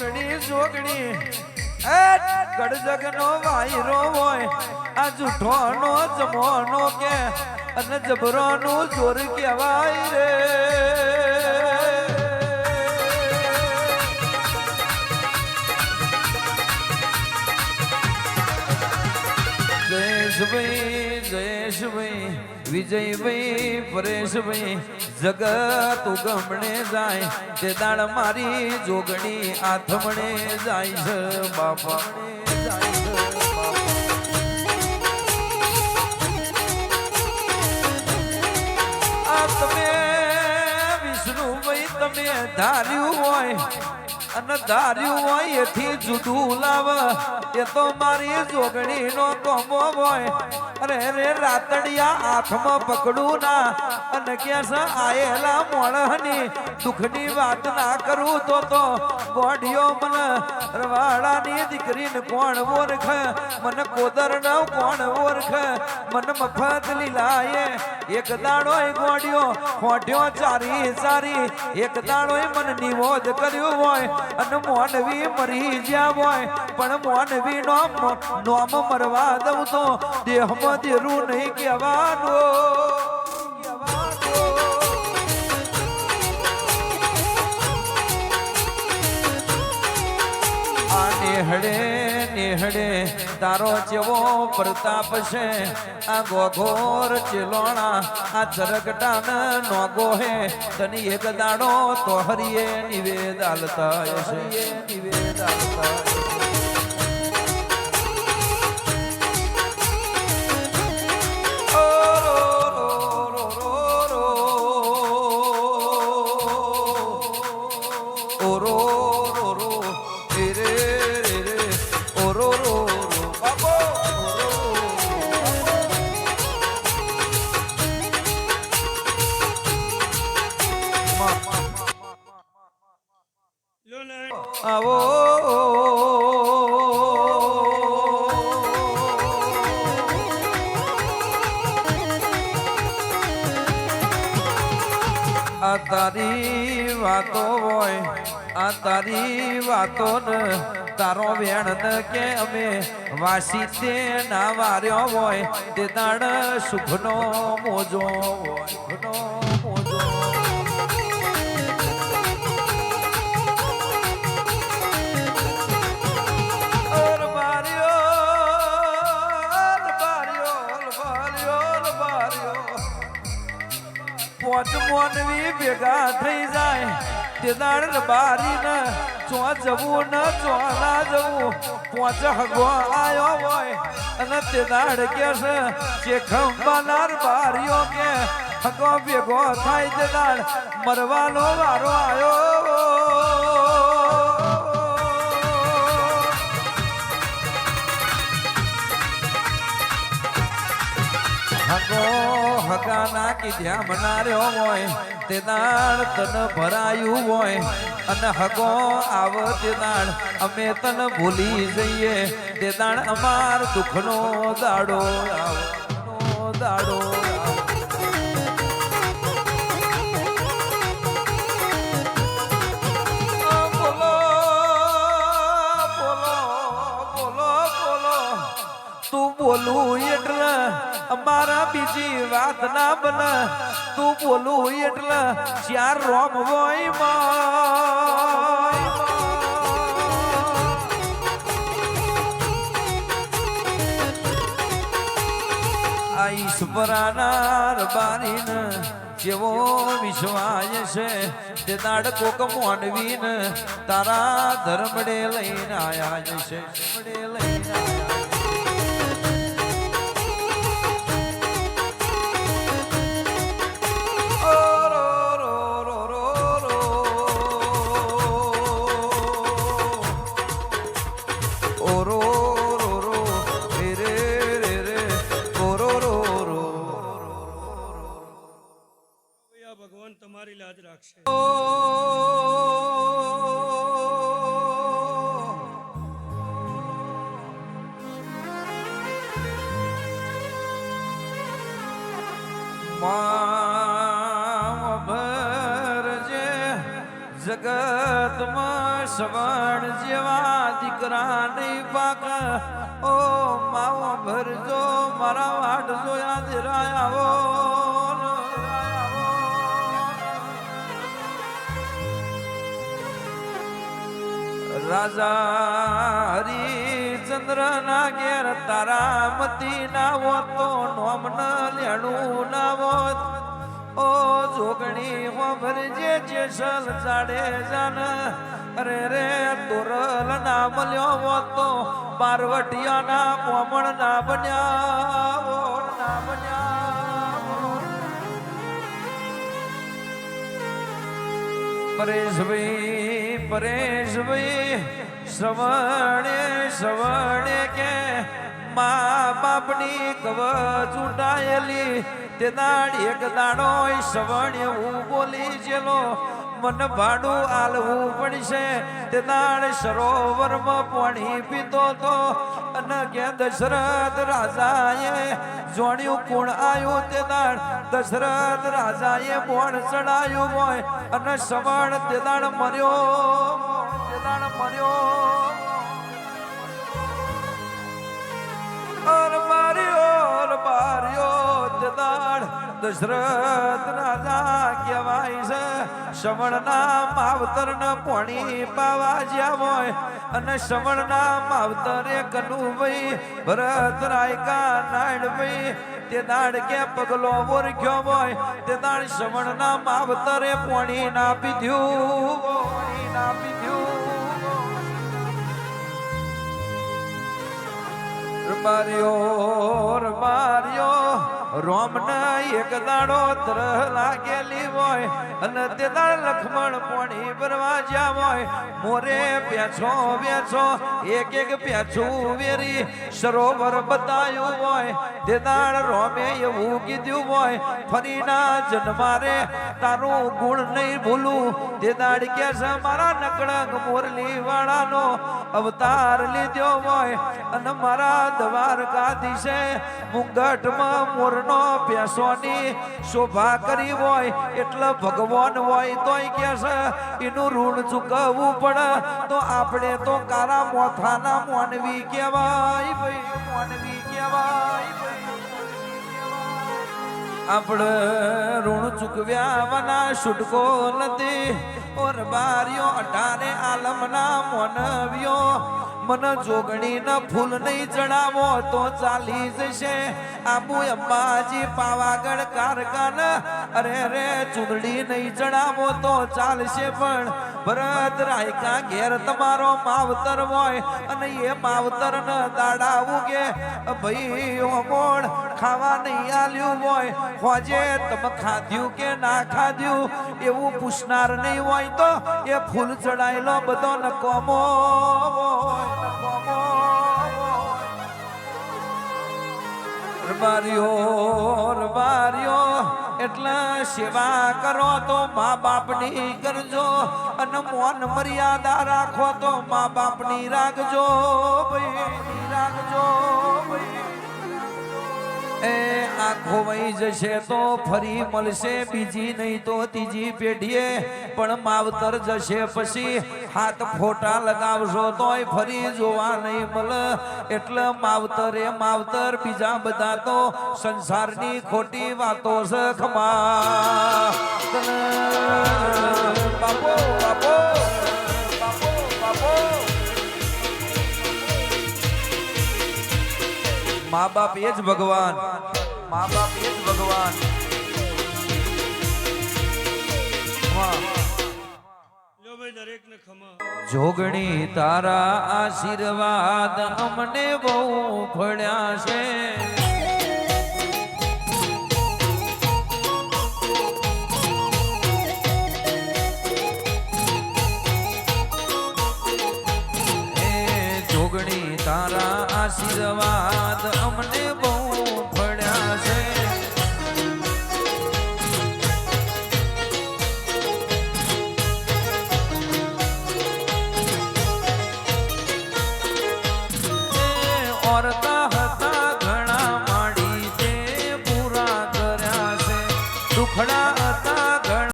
જોગણી જોગણી એ ગડજગનો વાયરો હોય આ જૂઠોનો જમોનો કે અને જબરોનું જોર કહેવાય રે જયેશભાઈ વિજયભાઈ પરેશભાઈ જગત ઉગમણે જાય તે દાળ મારી જોગણી આથમણે જાય છે બાપા આ તમે વિષ્ણુભાઈ તમે ધાર્યું હોય અને ધાર્યું હોય એથી જુદું લાવ એ તો મારી જોગણી નો કોમો હોય અરે રે રાતડિયા હાથમાં પકડું ના અને ક્યાં આયેલા મોણની દુઃખની વાત ના કરું તો ગોઢિયો મને રવાડાની દીકરીને કોણ ઓળખ મને કોદર ન કોણ ઓળખ મને મફત લીલાએ એક દાડો ગોઢિયો ખોટ્યો ચારી ચારી એક દાડો મને નિવોદ કર્યું હોય અને મોનવી મરી જ્યાં હોય પણ મોનવી નોમ મરવા દઉં તો દેહમાં દેરું નહીં કહેવાનું નેહડે તારો જેવો પ્રતાપ છે આ ગોઘોર ચિલોણા આ ચરકટાન નોગો હે તની એક દાડો તો હરિયે નિવેદ આલતા હશે નિવેદ આલતા આવો આ તારી વાતો હોય આ તારી વાતો ને તારો વેણ ને કે અમે વાસી તે ના વાર્યો હોય તે દાડ સુખનો મોજો હોય મોજો પોચ મોનવી ભેગા થઈ જાય તે દાડ બારી ને ચો જવું ને ચો ના જવું પોચ હગો આયો હોય અને તે દાડ કે છે ખંભાનાર બારીઓ કે હગો ભેગો થાય તે દાડ મરવાનો વારો આયો હગો હગા ના કીધ્યા મનાર્યો હોય તે દાડ તન ભરાયું હોય અને હગો આવ તે દાડ અમે તન ભૂલી જઈએ તે દાડ અમાર દુઃખનો દાડો દાડો બોલો બોલો બોલો બોલો તું બોલું એટલે અમારા બીજી વાત ના બને તું બોલું એટલે ચાર રોમ હોય આ ઈશ્વરાના રબારીને જેવો વિશ્વાય છે તે દાડ કોક મોનવીને તારા ધર્મડે લઈને આયા છે લઈને આયા ભગવાન તમારી લાજ રાખશે જગતમાં શ્રવણ જેવા દીકરા નહીં પાક ઓ માવો ભરજો મારા વાટ જોયા ધીરાયાવો રાજા હરિચંદ્ર ના ઘેર તારામતી ના હોત તો નોમ ન લેણું ના હોત ઓ જોગણી ભરજે જેસલ ચાડે જાન અરે રે તોરલ ના મળ્યો હોત તો પાર્વટિયા ના કોમણ ના બન્યા ના બન્યા પરેશભાઈ શ્રવણે કે મા બાપની કવ ચૂંટાયેલી તે દાડ એક દાડો શ્રવણ એવું બોલી જેલો મન ભાડું આલવું પડશે તે દાડ સરોવરમાં પાણી પીતો તો અને કે દશરથ રાજાએ જોણ્યું કોણ આવ્યું તે દાડ દશરથ રાજાએ બોણ ચડાયું હોય અને શ્રવણ તે દાડ મર્યો દશરથ રાજા કહેવાય છે શ્રવણના માવતરના પોણી પાવા જ્યાં હોય અને શ્રવણના માવતરે કનુભાઈ ભરત રાયકા નાયણભાઈ તે દાડ કે પગલો ઓરખ્યો હોય તે દાડ શ્રવણના માવતરે પોણી ના પીધ્યું માર્યો રોમ એક દાડો તરહ લાગેલી હોય અને તે દાડ લખમણ પોણી ભરવા જ્યાં હોય મોરે પેછો એક પેછું વેરી સરોવર બતાયું હોય તે દાડ રોમે એવું કીધું હોય ફરીના જન્મારે તારું ગુણ નહીં ભૂલું તે દાડ કે છે મારા નકળંગ મોરલી વાળાનો અવતાર લીધો હોય અને મારા દ્વારકાધીશે મુંગટમાં મોરનો પેસોની શોભા કરી હોય એટલે ભગવાન હોય તોય કે છે એનું ઋણ ચૂકવવું પડે તો આપણે તો કારા મોથાના મોનવી કહેવાય ભાઈ મોનવી કહેવાય આપણે ઋણ ચૂકવ્યાવાના છૂટકો નથી ઓર બારીઓ 18 આલમના મોનવ્યો મન જોગણી ન ફૂલ નહીં જણાવો તો ચાલી જશે આબુ અંબાજી પાવાગઢ કારકાન અરે રે ચૂંદડી નહીં જણાવો તો ચાલશે પણ ભરત રાયકા ઘેર તમારો માવતર હોય અને એ માવતર ન દાડા ઉગે ભાઈ ઓમોણ ખાવા નહીં આલ્યું હોય હોજે તમે ખાધ્યું કે ના ખાધ્યું એવું પૂછનાર નહીં હોય તો એ ફૂલ ચડાયેલો બધો નકોમો રબારીઓ એટલે સેવા કરો તો મા બાપની કરજો અને મોન મર્યાદા રાખો તો મા બાપની રાખજો ભાઈ એ આંખો વહી જશે તો ફરી મળશે બીજી નહીં તો ત્રીજી પેઢીએ પણ માવતર જશે પછી હાથ ફોટા લગાવશો તોય ફરી જોવા નહીં મળે એટલે માવતર બીજા બધા તો સંસારની ખોટી વાતો છે ખમા બાપો મા બાપ એ જ ભગવાન દરેકને ખમા જોગણી તારા આશીર્વાદ અમને બહુ ફળ્યા છે જોગણી તારા આશીર્વાદ અમને બહુ